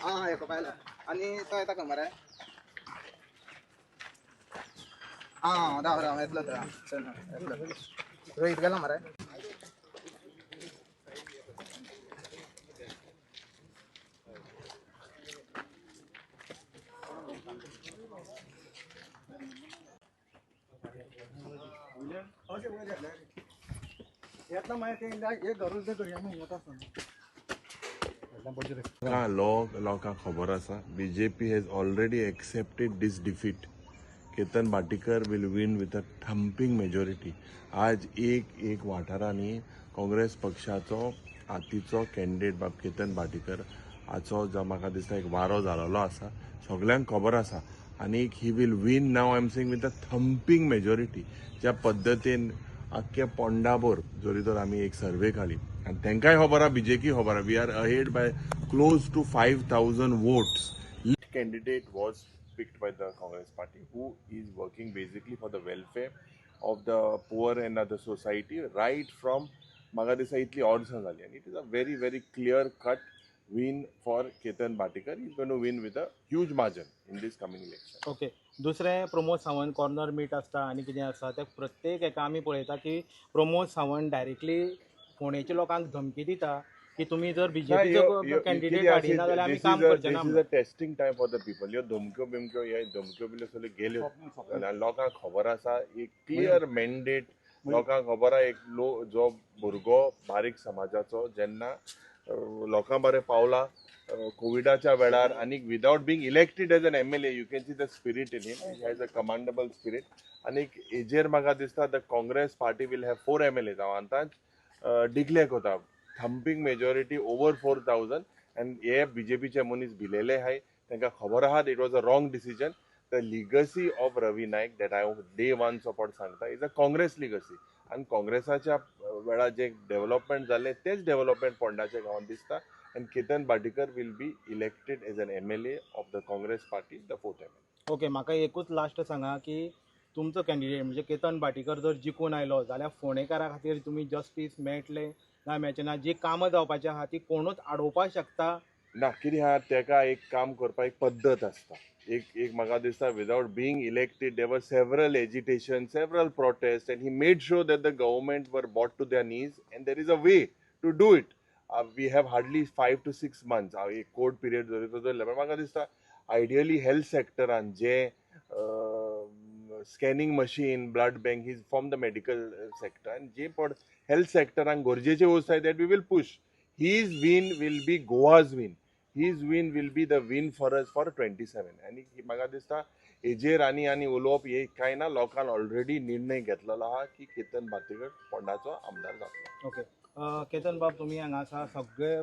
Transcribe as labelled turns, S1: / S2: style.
S1: हाँ एको पाहिला आणि तो येता का मरे हाँ राव राव येतलो चल रोहित गेला मरे
S2: लोकांक खबर आसा BJP has already accepted this defeat. Ketan Bhatikar will win with a thumping majority. आज एक वाठारांनी काँग्रेस पक्षाचो हातीचो कॅन्डिडेट बाब केतन भाटीकर हाचो जो म्हाका दिसता एक वारो जालोलो आसा सगळ्यांक खबर आसा आनी he will win now I am saying with a thumping majority. ज्या पद्दतीन आख्खे पोंडाभर जोरी तर आमी एक सर्वे काढली आनी तांकांय खबर आहा BJP खबर आहा we are ahead by close to 5,000 votes. Lead candidate was picked by the Congress party who is working basically for the welfare of the poor and the society right from म्हाका दिसता इतली orders जाली आनी it is a very very clear cut win for Ketan Bhatikar. He's going to win with a huge margin in this coming election.
S3: Okay दुसरें Pramod Sawant corner meet आसता आनी कितें आसता ते प्रत्येक एका आमी पळयता की प्रमोद सावंत डायरेक्टली फोंडेच्या लोकांक धमकी दिता की तुम्ही जर बीजेपीचो कॅन्डिडेट हाडिना जाल्यार आमी काम करचे ना.
S2: This is a testing time for the people. ह्यो धमक्यो बिमक्यो बिल्यो सगळ्यो गेल्यो आनी लोकांक खबर आसा एक क्लियर मॅन्डेट. लोकांक खबर आहा एक जो भुरगो बारीक समाजाचो जेन्ना लोकां बरें पावला कोविडाच्या वेळार आनी without being elected as an MLA you can see the spirit in him. He has a commendable spirit आनी हेजेर म्हाका दिसता the Congress party will have 4 MLAs. हांव आतांच डिक्लेअर कोता थंपिंग मेजॉरिटी ओवर 4,000 आनी हे BJPचे मनीस भिलेले आहाय तांकां खबर आहा it was a wrong decision. The legacy of Ravi Naik that हांव डे वन सपोर्ट सांगता इज अ काँग्रेस लिगसी आनी काँग्रेसाच्या वेळार जे डेव्हलपमेंट जाल्ले तेच डेव्हलपमेंट पोंडाच्या गांवांत दिसता आनी Ketan Bhatikar will be elected as an MLA of the Congress party the 4th MLA.
S3: Okay म्हाका एकूच लास्ट सांगा की तुमचो कॅन्डिडेट म्हणजे केतन भाटीकर जर जिखून आयलो जाल्यार फोंडेकारा खातीर तुमी जस्टीस मेळटले ना मेळचे ना जी कामां जावपाची आहा ती कोणूच आडोवपाक शकता
S2: ना कितें आहा तेका एक काम करपाक एक पद्दत आसता. एक म्हाका दिसता without being elected there were several agitation several protest and he made sure that the government were brought to their knees and there is a way to do it. We have hardly 5 to 6 months एक कोर्ट period धरले पण म्हाका दिसता ideally health सेक्टरान जे scanning machine blood bank ही from the medical sector आनी जे पण हेल्थ सेक्टरान गरजेचे वस्तू आहाय that we will push. His win will B Goa's win. His win will be the win for us for 27 आनी म्हाका दिसता हेजेर आनी उलोवप हे कांय ना. लोकांन ऑलरेडी निर्णय घेतलेलो आहा की केतन भाटीकर पोंडाचो आमदार जातलो.
S3: ओके केतन बाब तुमी हांगा आसा सगळे